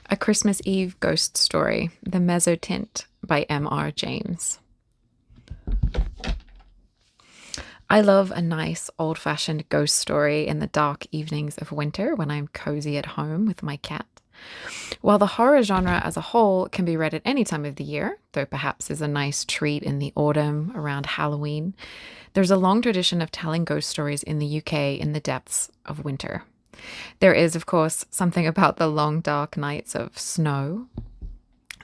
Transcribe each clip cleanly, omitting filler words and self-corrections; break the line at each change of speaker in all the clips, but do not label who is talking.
A Christmas Eve Ghost Story, The Mezzotint by M.R. James. I love a nice old fashioned ghost story in the dark evenings of winter when I'm cozy at home with my cat. While the horror genre as a whole can be read at any time of the year, though perhaps is a nice treat in the autumn around Halloween, there's a long tradition of telling ghost stories in the UK in the depths of winter. There is, of course, something about the long dark nights of snow,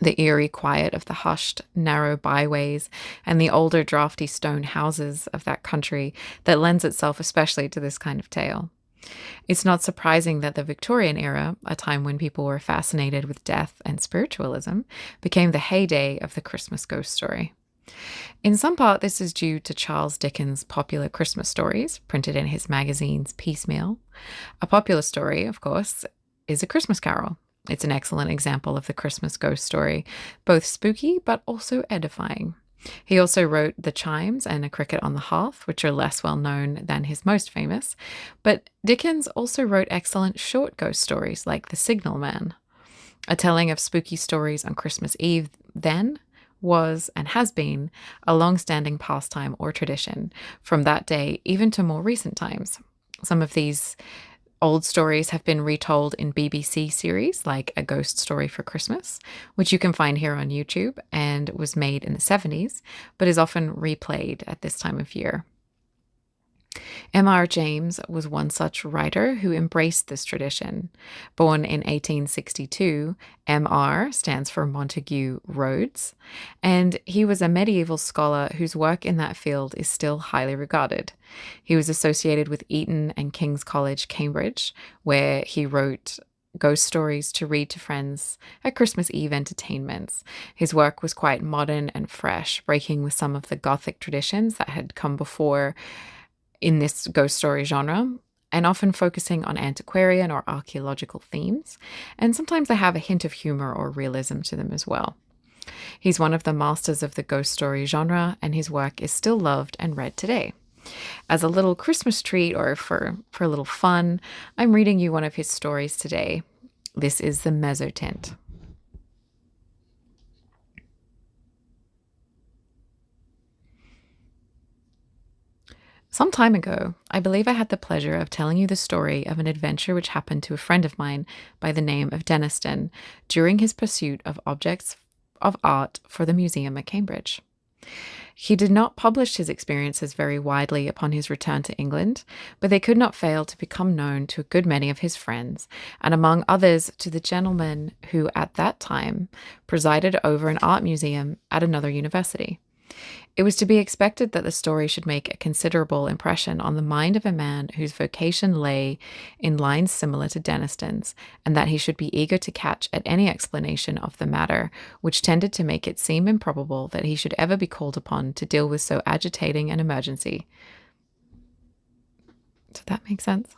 the eerie quiet of the hushed, narrow byways, and the older, drafty stone houses of that country that lends itself especially to this kind of tale. It's not surprising that the Victorian era, a time when people were fascinated with death and spiritualism, became the heyday of the Christmas ghost story. In some part, this is due to Charles Dickens' popular Christmas stories, printed in his magazines piecemeal. A popular story, of course, is A Christmas Carol. It's an excellent example of the Christmas ghost story, both spooky but also edifying. He also wrote The Chimes and A Cricket on the Hearth, which are less well known than his most famous. But Dickens also wrote excellent short ghost stories like The Signal Man. A telling of spooky stories on Christmas Eve then was and has been a long-standing pastime or tradition from that day even to more recent times. Some of these old stories have been retold in BBC series like A Ghost Story for Christmas, which you can find here on YouTube and was made in the 70s, but is often replayed at this time of year. M.R. James was one such writer who embraced this tradition. Born in 1862, M.R. stands for Montague Rhodes, and he was a medieval scholar whose work in that field is still highly regarded. He was associated with Eton and King's College, Cambridge, where he wrote ghost stories to read to friends at Christmas Eve entertainments. His work was quite modern and fresh, breaking with some of the Gothic traditions that had come before in this ghost story genre, and often focusing on antiquarian or archaeological themes, and sometimes they have a hint of humor or realism to them as well. He's one of the masters of the ghost story genre, and his work is still loved and read today. As a little Christmas treat or for a little fun, I'm reading you one of his stories today. This is The Mezzotint. Some time ago, I believe I had the pleasure of telling you the story of an adventure which happened to a friend of mine by the name of Deniston during his pursuit of objects of art for the museum at Cambridge. He did not publish his experiences very widely upon his return to England, but they could not fail to become known to a good many of his friends, and among others to the gentleman who at that time presided over an art museum at another university. It was to be expected that the story should make a considerable impression on the mind of a man whose vocation lay in lines similar to Deniston's, and that he should be eager to catch at any explanation of the matter, which tended to make it seem improbable that he should ever be called upon to deal with so agitating an emergency. Does that make sense?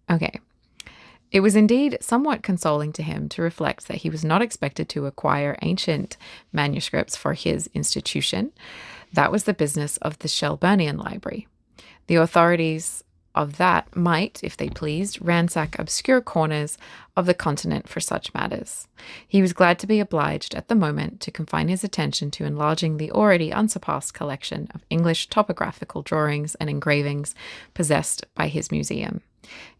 Okay. It was indeed somewhat consoling to him to reflect that he was not expected to acquire ancient manuscripts for his institution. That was the business of the Shelburnian Library. The authorities of that might, if they pleased, ransack obscure corners of the continent for such matters. He was glad to be obliged at the moment to confine his attention to enlarging the already unsurpassed collection of English topographical drawings and engravings possessed by his museum.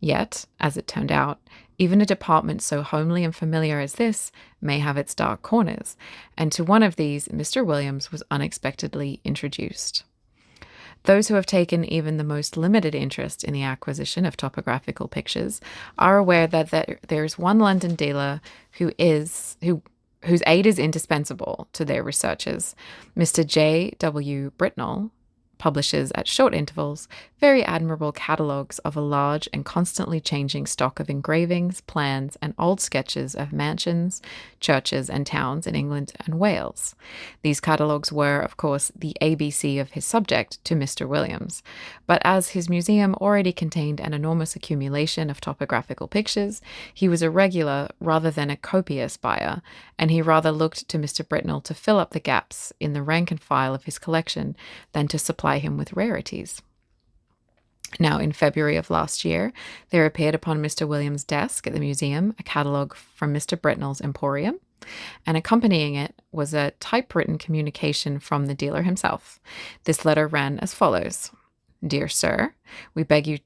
Yet, as it turned out, even a department so homely and familiar as this may have its dark corners, and to one of these Mr. Williams was unexpectedly introduced. Those who have taken even the most limited interest in the acquisition of topographical pictures are aware that there's one London dealer whose aid is indispensable to their researches. Mr. J. W. Britnell publishes at short intervals very admirable catalogues of a large and constantly changing stock of engravings, plans, and old sketches of mansions, churches, and towns in England and Wales. These catalogues were, of course, the ABC of his subject to Mr. Williams, but as his museum already contained an enormous accumulation of topographical pictures, he was a regular rather than a copious buyer, and he rather looked to Mr. Britnell to fill up the gaps in the rank and file of his collection than to supply him with rarities. Now, in February of last year, there appeared upon Mr. Williams' desk at the museum a catalogue from Mr. Britnell's Emporium, and accompanying it was a typewritten communication from the dealer himself. This letter ran as follows: Dear Sir, we beg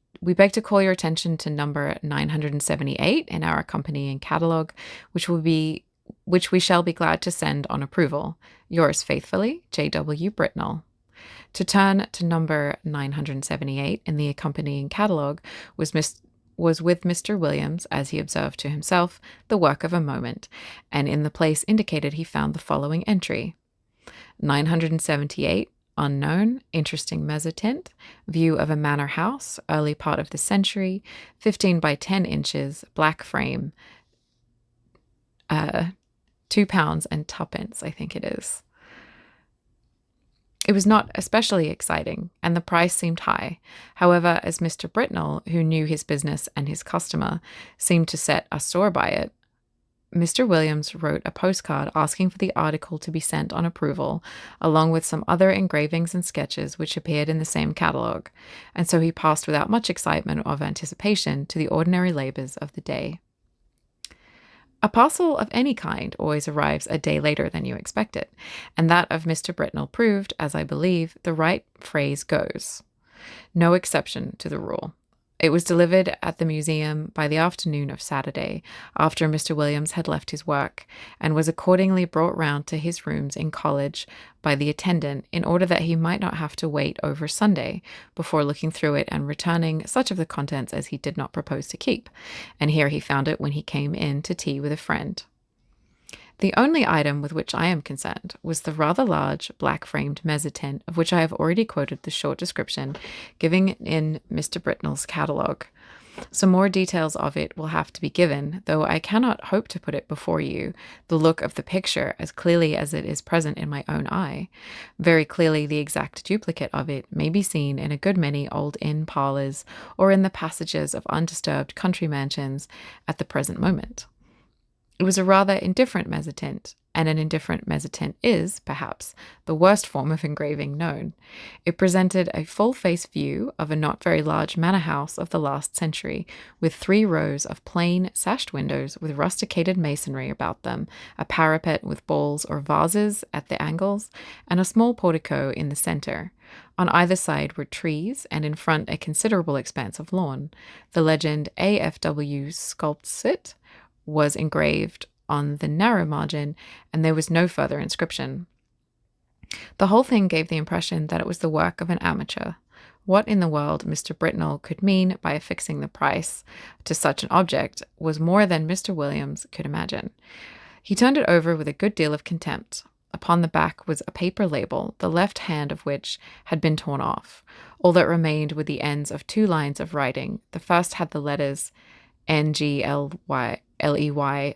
to call your attention to number 978 in our accompanying catalogue, which we shall be glad to send on approval. Yours faithfully, J.W. Britnell. To turn to number 978 in the accompanying catalogue was with Mr. Williams, as he observed to himself, the work of a moment, and in the place indicated he found the following entry: 978, unknown, interesting mezzotint, view of a manor house, early part of the century, 15 by 10 inches, black frame, £2 and twopence, I think it is. It was not especially exciting, and the price seemed high. However, as Mr. Britnell, who knew his business and his customer, seemed to set a store by it, Mr. Williams wrote a postcard asking for the article to be sent on approval, along with some other engravings and sketches which appeared in the same catalogue, and so he passed without much excitement of anticipation to the ordinary labours of the day. A parcel of any kind always arrives a day later than you expect it, and that of Mr. Britnell proved, as I believe the right phrase goes, no exception to the rule. It was delivered at the museum by the afternoon of Saturday, after Mr. Williams had left his work, and was accordingly brought round to his rooms in college by the attendant, in order that he might not have to wait over Sunday before looking through it and returning such of the contents as he did not propose to keep. And here he found it when he came in to tea with a friend. The only item with which I am concerned was the rather large black-framed mezzotint, of which I have already quoted the short description given in Mr. Britnell's catalogue. Some more details of it will have to be given, though I cannot hope to put it before you, the look of the picture as clearly as it is present in my own eye. Very clearly the exact duplicate of it may be seen in a good many old inn parlours or in the passages of undisturbed country mansions at the present moment. It was a rather indifferent mezzotint, and an indifferent mezzotint is, perhaps, the worst form of engraving known. It presented a full-face view of a not very large manor house of the last century, with 3 rows of plain, sashed windows with rusticated masonry about them, a parapet with balls or vases at the angles, and a small portico in the centre. On either side were trees, and in front a considerable expanse of lawn. The legend AFW Sculptsit was engraved on the narrow margin, and there was no further inscription. The whole thing gave the impression that it was the work of an amateur. What in the world Mr. Britnell could mean by affixing the price to such an object was more than Mr. Williams could imagine. He turned it over with a good deal of contempt. Upon the back was a paper label, the left hand of which had been torn off. All that remained were the ends of 2 lines of writing. The first had the letters NGLEY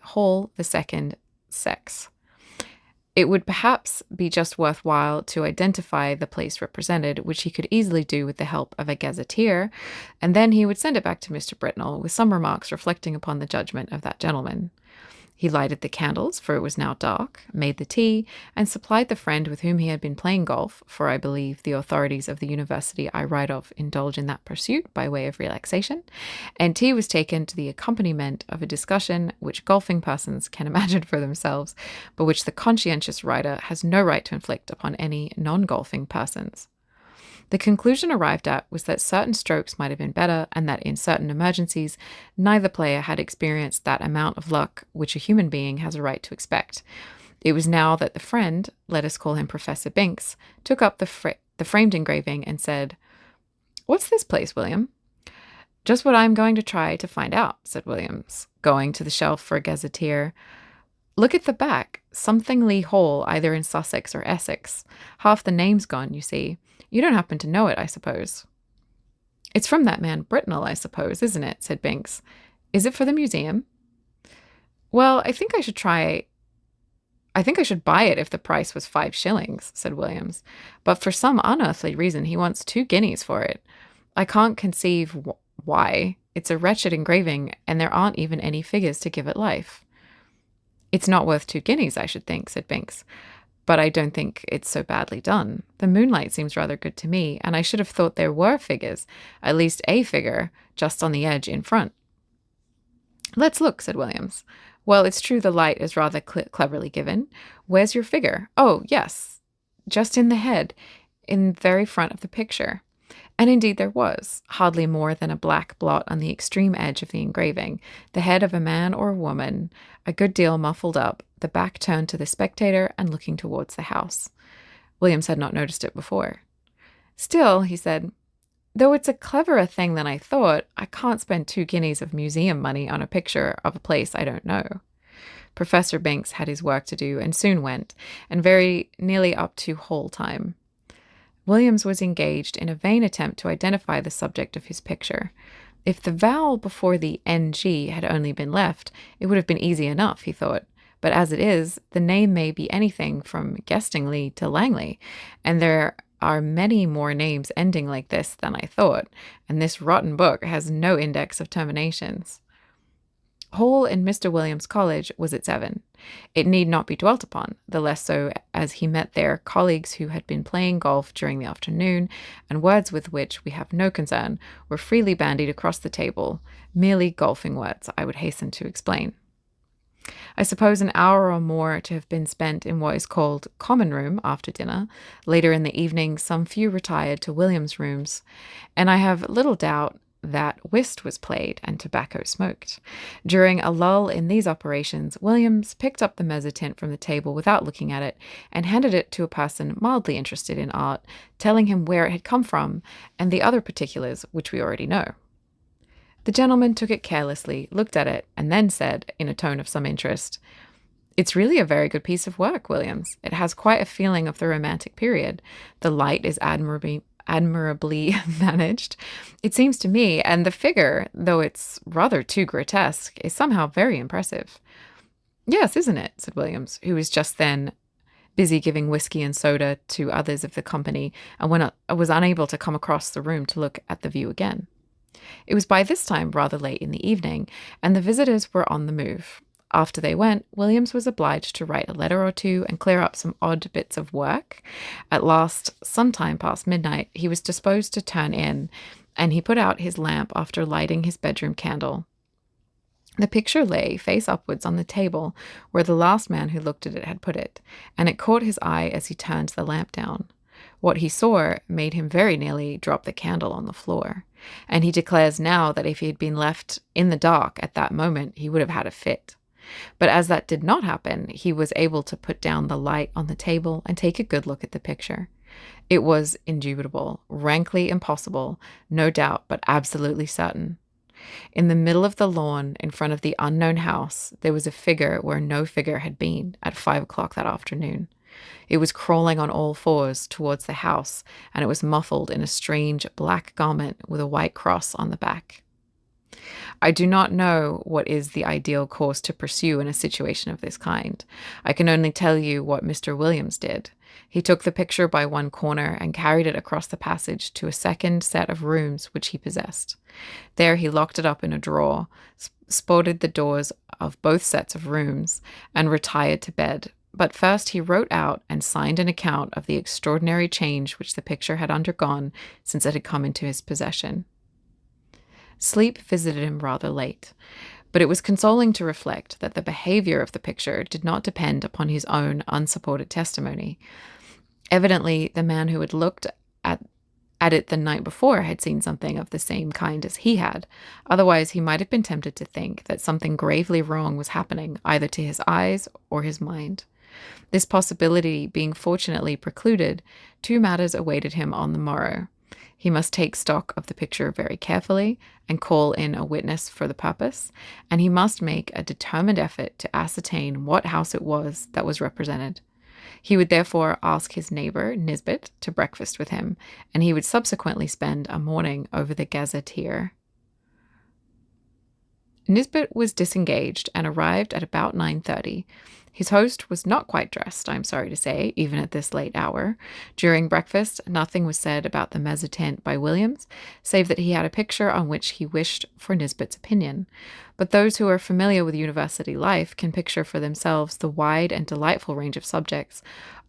Hall, the second sex. It would perhaps be just worthwhile to identify the place represented, which he could easily do with the help of a gazetteer, and then he would send it back to Mr. Britnell with some remarks reflecting upon the judgment of that gentleman. He lighted the candles, for it was now dark, made the tea, and supplied the friend with whom he had been playing golf, for I believe the authorities of the university I write of indulge in that pursuit by way of relaxation, and tea was taken to the accompaniment of a discussion which golfing persons can imagine for themselves, but which the conscientious writer has no right to inflict upon any non-golfing persons. The conclusion arrived at was that certain strokes might have been better, and that in certain emergencies neither player had experienced that amount of luck which a human being has a right to expect. It was now that the friend, let us call him Professor Binks, took up the framed engraving and said, "What's this place, William?" "Just what I am going to try to find out," said Williams, going to the shelf for a gazetteer. "Look at the back, something Lee Hall, either in Sussex or Essex. Half the name's gone, you see. You don't happen to know it, I suppose." "It's from that man Britnell, I suppose, isn't it?" said Binks. "Is it for the museum?" "Well, I think I should buy it if the price was 5 shillings, said Williams. "But for some unearthly reason he wants 2 guineas for it. I can't conceive why. It's a wretched engraving, and there aren't even any figures to give it life." "It's not worth 2 guineas, I should think," said Binks. but I don't think it's so badly done. The moonlight seems rather good to me, and I should have thought there were figures, at least a figure, just on the edge in front. Let's look, said Williams. Well, it's true the light is rather cleverly given. Where's your figure? Oh, yes, just in the head, in very front of the picture. And indeed there was, hardly more than a black blot on the extreme edge of the engraving, the head of a man or a woman, a good deal muffled up, the back turned to the spectator and looking towards the house. Williams had not noticed it before. Still, he said, though it's a cleverer thing than I thought, I can't spend 2 guineas of museum money on a picture of a place I don't know. Professor Binks had his work to do and soon went, and very nearly up to hall time. Williams was engaged in a vain attempt to identify the subject of his picture. If the vowel before the NG had only been left, it would have been easy enough, he thought. But as it is, the name may be anything from Gestingley to Langley, and there are many more names ending like this than I thought, and this rotten book has no index of terminations. Hall in Mr. Williams' college was at 7. It need not be dwelt upon, the less so as he met there colleagues who had been playing golf during the afternoon, and words with which we have no concern were freely bandied across the table, merely golfing words, I would hasten to explain. I suppose an hour or more to have been spent in what is called common room after dinner. Later in the evening, some few retired to Williams' rooms, and I have little doubt that whist was played and tobacco smoked. During a lull in these operations, Williams picked up the Mezzotint from the table without looking at it and handed it to a person mildly interested in art, telling him where it had come from and the other particulars which we already know. The gentleman took it carelessly, looked at it, and then said, in a tone of some interest, "It's really a very good piece of work, Williams. It has quite a feeling of the Romantic period. The light is admirably managed, it seems to me, and the figure, though it's rather too grotesque, is somehow very impressive." "Yes, isn't it?" said Williams, who was just then busy giving whiskey and soda to others of the company, and was unable to come across the room to look at the view again. It was by this time rather late in the evening, and the visitors were on the move. After they went, Williams was obliged to write a letter or two and clear up some odd bits of work. At last, some time past midnight, he was disposed to turn in, and he put out his lamp after lighting his bedroom candle. The picture lay face upwards on the table where the last man who looked at it had put it, and it caught his eye as he turned the lamp down. What he saw made him very nearly drop the candle on the floor, and he declares now that if he had been left in the dark at that moment, he would have had a fit. But as that did not happen, he was able to put down the light on the table and take a good look at the picture. It was indubitable, rankly impossible, no doubt, but absolutely certain. In the middle of the lawn, in front of the unknown house, there was a figure where no figure had been at 5 o'clock that afternoon. It was crawling on all fours towards the house, and it was muffled in a strange black garment with a white cross on the back. I do not know what is the ideal course to pursue in a situation of this kind. I can only tell you what Mr. Williams did. He took the picture by one corner and carried it across the passage to a second set of rooms which he possessed. There he locked it up in a drawer, sported the doors of both sets of rooms, and retired to bed. But first he wrote out and signed an account of the extraordinary change which the picture had undergone since it had come into his possession. Sleep visited him rather late, but it was consoling to reflect that the behavior of the picture did not depend upon his own unsupported testimony. Evidently, the man who had looked at it the night before had seen something of the same kind as he had. Otherwise, he might have been tempted to think that something gravely wrong was happening either to his eyes or his mind. This possibility being fortunately precluded, 2 matters awaited him on the morrow. He must take stock of the picture very carefully and call in a witness for the purpose, and he must make a determined effort to ascertain what house it was that was represented. He would therefore ask his neighbor, Nisbet, to breakfast with him, and he would subsequently spend a morning over the gazetteer. Nisbet was disengaged and arrived at about 9:30. His host was not quite dressed, I am sorry to say, even at this late hour. During breakfast, nothing was said about the Mezzotint by Williams, save that he had a picture on which he wished for Nisbet's opinion. But those who are familiar with university life can picture for themselves the wide and delightful range of subjects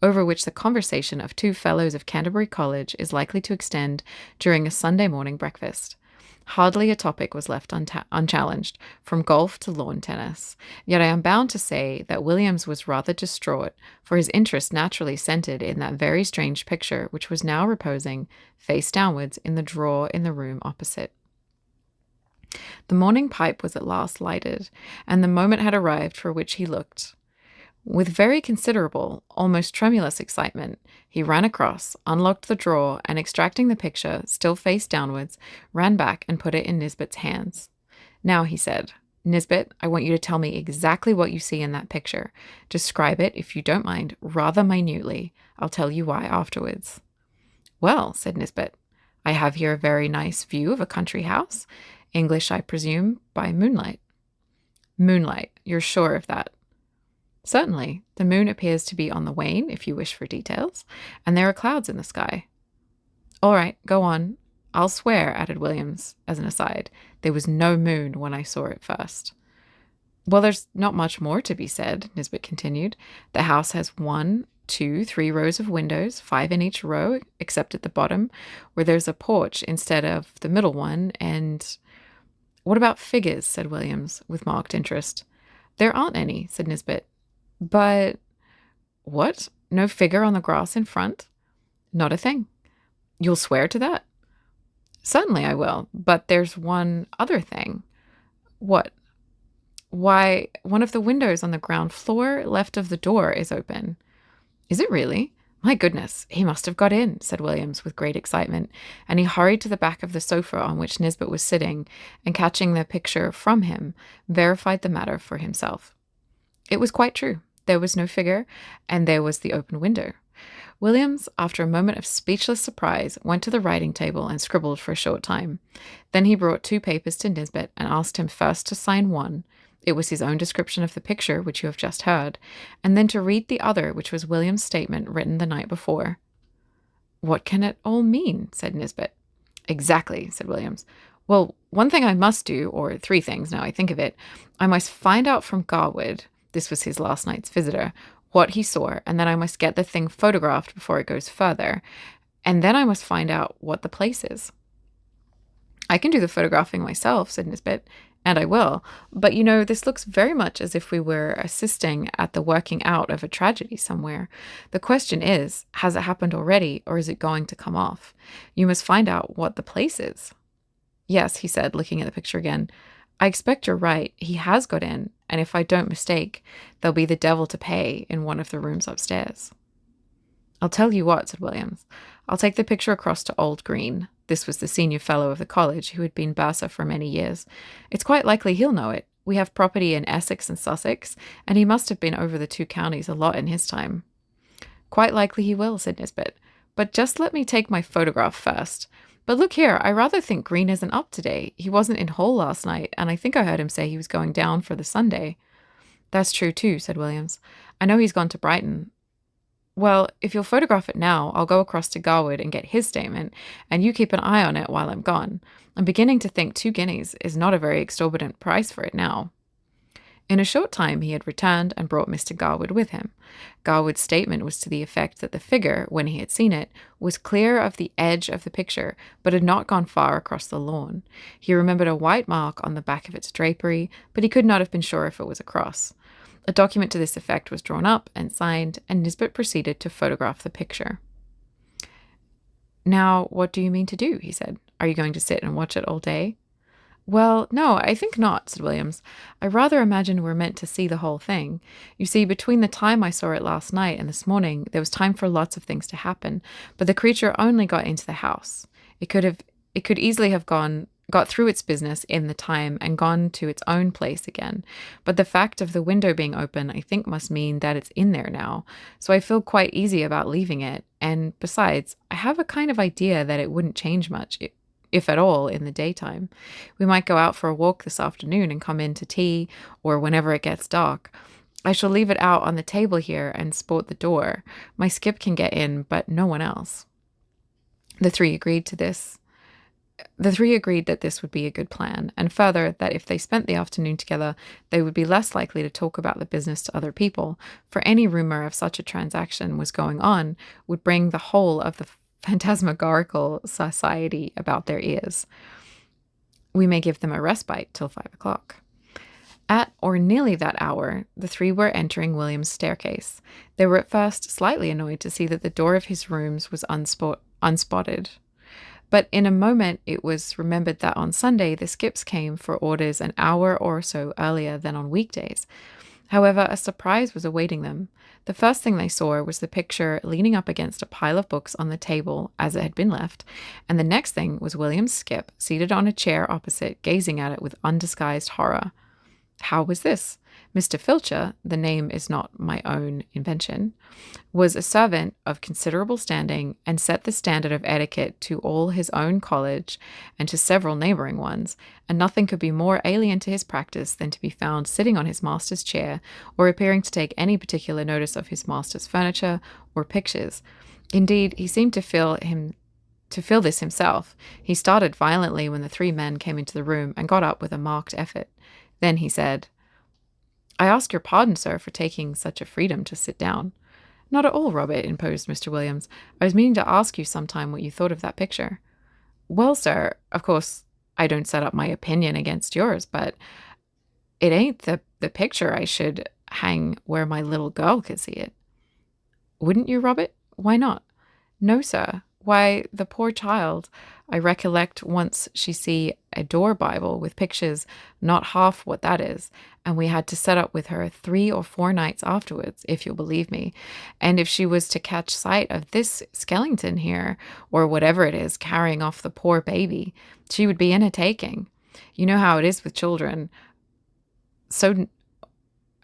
over which the conversation of two fellows of Canterbury College is likely to extend during a Sunday morning breakfast. Hardly a topic was left unchallenged, from golf to lawn tennis. Yet I am bound to say that Williams was rather distraught, for his interest naturally centered in that very strange picture which was now reposing, face downwards, in the drawer in the room opposite. The morning pipe was at last lighted, and the moment had arrived for which he looked. With very considerable, almost tremulous excitement, he ran across, unlocked the drawer, and extracting the picture, still face downwards, ran back and put it in Nisbet's hands. "Now," he said, "Nisbet, I want you to tell me exactly what you see in that picture. Describe it, if you don't mind, rather minutely. I'll tell you why afterwards." "Well," said Nisbet, "I have here a very nice view of a country house. English, I presume, by moonlight." "Moonlight. You're sure of that?" "Certainly. The moon appears to be on the wane, if you wish for details, and there are clouds in the sky." "All right, go on. I'll swear," added Williams, as an aside, "there was no moon when I saw it first." "Well, there's not much more to be said," Nisbet continued. "The house has 1, 2, 3 rows of windows, 5 in each row, except at the bottom, where there's a porch instead of the middle one, and—" "What about figures?" said Williams, with marked interest. "There aren't any," said Nisbet. "But—" "What? No figure on the grass in front?" "Not a thing." "You'll swear to that?" "Certainly I will. But there's one other thing." "What?" "Why, one of the windows on the ground floor, left of the door, is open." "Is it really? My goodness, he must have got in," said Williams with great excitement, and he hurried to the back of the sofa on which Nisbet was sitting, and catching the picture from him, verified the matter for himself. It was quite true. There was no figure, and there was the open window. Williams, after a moment of speechless surprise, went to the writing table and scribbled for a short time. Then he brought 2 papers to Nisbet and asked him first to sign one. It was his own description of the picture, which you have just heard, and then to read the other, which was William's statement written the night before. "What can it all mean?" said Nisbet. "Exactly," said Williams. "Well, one thing I must do, or 3 things now I think of it. I must find out from Garwood," this was his last night's visitor, "what he saw, and then I must get the thing photographed before it goes further, and then I must find out what the place is." "I can do the photographing myself," said Nisbet, "and I will. But, this looks very much as if we were assisting at the working out of a tragedy somewhere. The question is, has it happened already, or is it going to come off? You must find out what the place is." "Yes," he said, looking at the picture again. "I expect you're right. He has got in, and if I don't mistake, there'll be the devil to pay in one of the rooms upstairs." "I'll tell you what," said Williams. "I'll take the picture across to Old Green." This was the senior fellow of the college, who had been bursar for many years. "It's quite likely he'll know it. We have property in Essex and Sussex, and he must have been over the 2 counties a lot in his time." "Quite likely he will," said Nisbet. "But just let me take my photograph first. But look here, I rather think Green isn't up today. He wasn't in Hull last night, and I think I heard him say he was going down for the Sunday." "That's true too," said Williams. "I know he's gone to Brighton." "Well, if you'll photograph it now, I'll go across to Garwood and get his statement, and you keep an eye on it while I'm gone. I'm beginning to think 2 guineas is not a very exorbitant price for it now." In a short time he had returned and brought Mr. Garwood with him. Garwood's statement was to the effect that the figure, when he had seen it, was clear of the edge of the picture, but had not gone far across the lawn. He remembered a white mark on the back of its drapery, but he could not have been sure if it was a cross. A document to this effect was drawn up and signed, and Nisbet proceeded to photograph the picture. "Now, what do you mean to do?" he said. "Are you going to sit and watch it all day?" "Well, no, I think not," said Williams. "I rather imagine we're meant to see the whole thing. You see, between the time I saw it last night and this morning, there was time for lots of things to happen, but the creature only got into the house. It could easily have got through its business in the time and gone to its own place again. But the fact of the window being open, I think, must mean that it's in there now. So I feel quite easy about leaving it. And besides, I have a kind of idea that it wouldn't change much, if at all, in the daytime. We might go out for a walk this afternoon and come in to tea, or whenever it gets dark. I shall leave it out on the table here and sport the door. My skip can get in, but no one else." The 3 agreed to this. The three agreed that this would be a good plan, and further, that if they spent the afternoon together, they would be less likely to talk about the business to other people, for any rumor of such a transaction was going on would bring the whole of the phantasmagorical society about their ears. We may give them a respite till 5 o'clock. At or nearly that hour, the three were entering William's staircase. They were at first slightly annoyed to see that the door of his rooms was unspotted. But in a moment it was remembered that on Sunday the Skips came for orders an hour or so earlier than on weekdays. However, a surprise was awaiting them. The first thing they saw was the picture leaning up against a pile of books on the table as it had been left, and the next thing was William Skip seated on a chair opposite, gazing at it with undisguised horror. How was this? Mr. Filcher, the name is not my own invention, was a servant of considerable standing and set the standard of etiquette to all his own college and to several neighbouring ones, and nothing could be more alien to his practice than to be found sitting on his master's chair or appearing to take any particular notice of his master's furniture or pictures. Indeed, he seemed to feel this himself. He started violently when the three men came into the room and got up with a marked effort. Then he said, "I ask your pardon, sir, for taking such a freedom to sit down." "Not at all, Robert," interposed Mr. Williams. "I was meaning to ask you sometime what you thought of that picture." "Well, sir, of course, I don't set up my opinion against yours, but it ain't the picture I should hang where my little girl could see it." "Wouldn't you, Robert? Why not?" "No, sir. Why, the poor child, I recollect once she see a door Bible with pictures not half what that is, and we had to set up with her 3 or 4 nights afterwards, if you'll believe me. And if she was to catch sight of this skeleton here, or whatever it is, carrying off the poor baby, she would be in a taking. You know how it is with children, so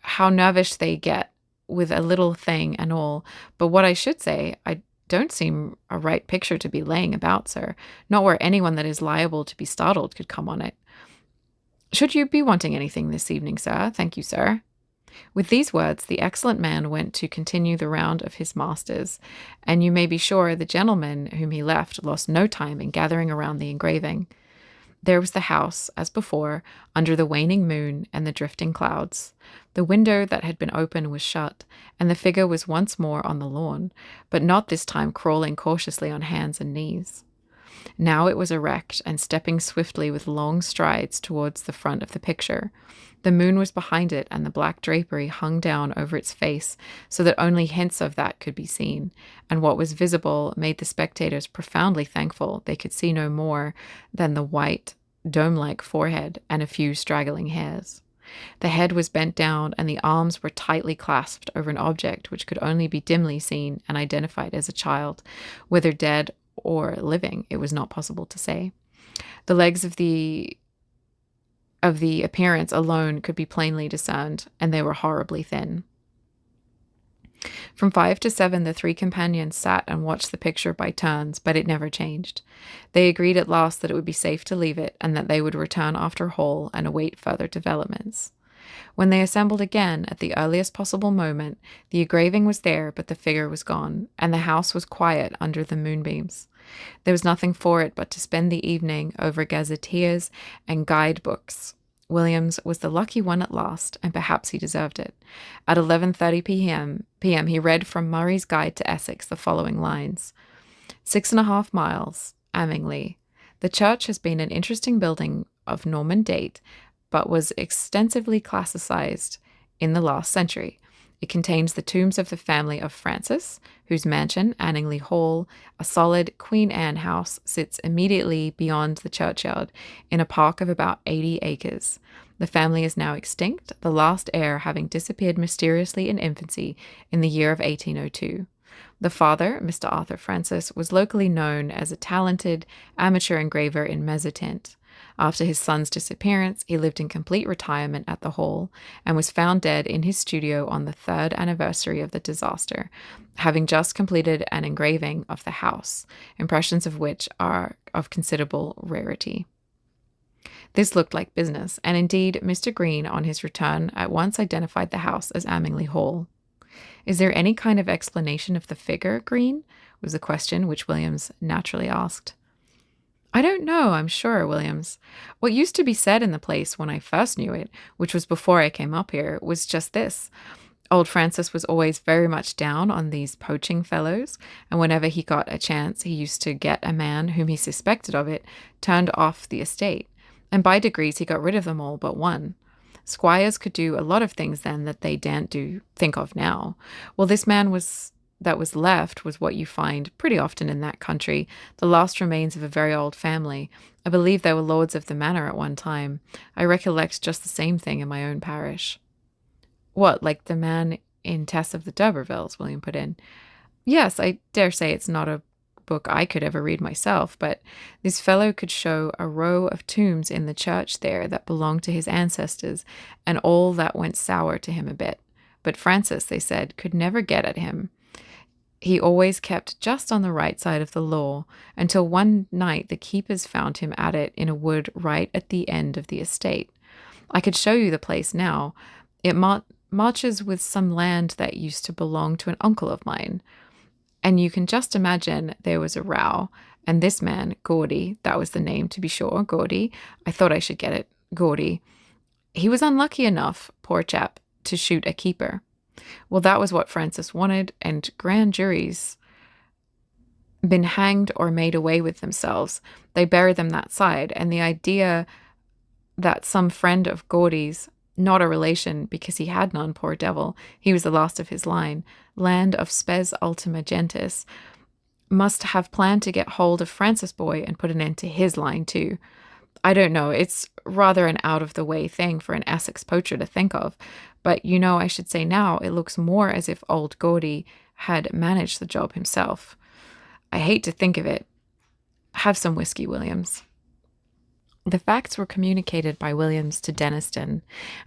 how nervous they get with a little thing and all. But what I should say, I don't seem a right picture to be laying about, sir, not where anyone that is liable to be startled could come on it. Should you be wanting anything this evening, sir? Thank you, sir." With these words, the excellent man went to continue the round of his masters, and you may be sure the gentleman whom he left lost no time in gathering around the engraving. There was the house, as before, under the waning moon and the drifting clouds. The window that had been open was shut, and the figure was once more on the lawn, but not this time crawling cautiously on hands and knees. Now it was erect and stepping swiftly with long strides towards the front of the picture. The moon was behind it, and the black drapery hung down over its face so that only hints of that could be seen, and what was visible made the spectators profoundly thankful they could see no more than the white, dome-like forehead and a few straggling hairs. The head was bent down, and the arms were tightly clasped over an object which could only be dimly seen and identified as a child. Whether dead or living, it was not possible to say. The legs of the appearance alone could be plainly discerned, and they were horribly thin. From 5 to 7, the three companions sat and watched the picture by turns, but it never changed. They agreed at last that it would be safe to leave it, and that they would return after Hall and await further developments. When they assembled again at the earliest possible moment, the engraving was there, but the figure was gone, and the house was quiet under the moonbeams. There was nothing for it but to spend the evening over gazetteers and guide-books. Williams was the lucky one at last, and perhaps he deserved it. At 11:30 p.m., he read from Murray's Guide to Essex the following lines: 6.5 miles, Ammingley. The church has been an interesting building of Norman date, but was extensively classicized in the last century. It contains the tombs of the family of Francis, whose mansion, Anningley Hall, a solid Queen Anne house, sits immediately beyond the churchyard in a park of about 80 acres. The family is now extinct, the last heir having disappeared mysteriously in infancy in the year of 1802. The father, Mr. Arthur Francis, was locally known as a talented amateur engraver in Mezzotint. After his son's disappearance, he lived in complete retirement at the Hall and was found dead in his studio on the 3rd anniversary of the disaster, having just completed an engraving of the house, impressions of which are of considerable rarity. This looked like business, and indeed Mr. Green, on his return, at once identified the house as Ammingley Hall. "Is there any kind of explanation of the figure, Green?" was the question which Williams naturally asked. I don't know, I'm sure, Williams. What used to be said in the place when I first knew it, which was before I came up here, was just this. Old Francis was always very much down on these poaching fellows, and whenever he got a chance, he used to get a man whom he suspected of it turned off the estate. And by degrees, he got rid of them all but one. Squires could do a lot of things then that they daren't think of now. Well, this man was that was left was what you find pretty often in that country, the last remains of a very old family. I believe they were lords of the manor at one time. I recollect just the same thing in my own parish. What, like the man in Tess of the D'Urbervilles? William put in. Yes, I dare say it's not a book I could ever read myself, but this fellow could show a row of tombs in the church there that belonged to his ancestors, and all that went sour to him a bit. But Francis, they said, could never get at him. He always kept just on the right side of the law, until one night the keepers found him at it in a wood right at the end of the estate. I could show you the place now. It marches with some land that used to belong to an uncle of mine. And you can just imagine there was a row. And this man, Gordy, that was the name to be sure, Gordy. I thought I should get it, Gordy. He was unlucky enough, poor chap, to shoot a keeper. Well, that was what Francis wanted, and grand juries been hanged or made away with themselves. They bury them that side, and the idea that some friend of Gordy's, not a relation because he had none, poor devil, he was the last of his line, land of spes ultima gentis, must have planned to get hold of Francis Boy and put an end to his line too. I don't know, it's rather an out-of-the-way thing for an Essex poacher to think of, but I should say now it looks more as if old Gordy had managed the job himself. I hate to think of it. Have some whiskey, Williams. The facts were communicated by Williams to Denniston,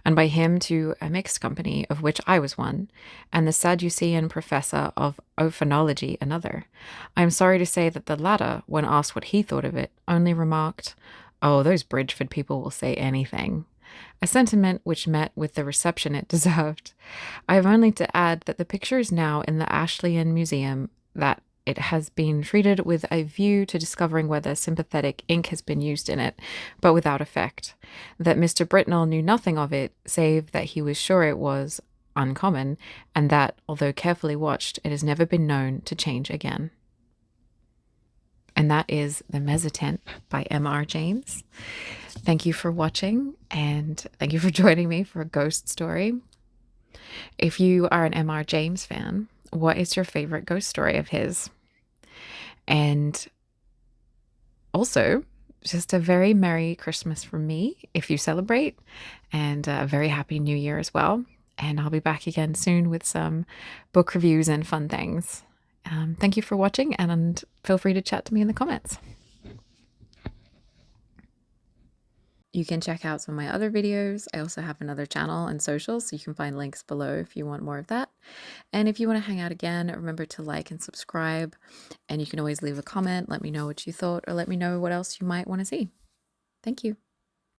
and by him to a mixed company, of which I was one, and the Sadducean professor of ophanology another. I am sorry to say that the latter, when asked what he thought of it, only remarked, "Oh, those Bridgeford people will say anything," a sentiment which met with the reception it deserved. I have only to add that the picture is now in the Ashleyan Museum, that it has been treated with a view to discovering whether sympathetic ink has been used in it, but without effect. That Mr. Britnell knew nothing of it, save that he was sure it was uncommon, and that, although carefully watched, it has never been known to change again. And that is The Mezzotint by M.R. James. Thank you for watching, and thank you for joining me for a ghost story. If you are an M.R. James fan, what is your favorite ghost story of his? And also, just a very Merry Christmas from me if you celebrate, and a very Happy New Year as well. And I'll be back again soon with some book reviews and fun things. Thank you for watching, and feel free to chat to me in the comments. You can check out some of my other videos. I also have another channel and socials, so you can find links below if you want more of that. And if you want to hang out again, remember to like and subscribe. And you can always leave a comment, let me know what you thought, or let me know what else you might want to see. Thank you.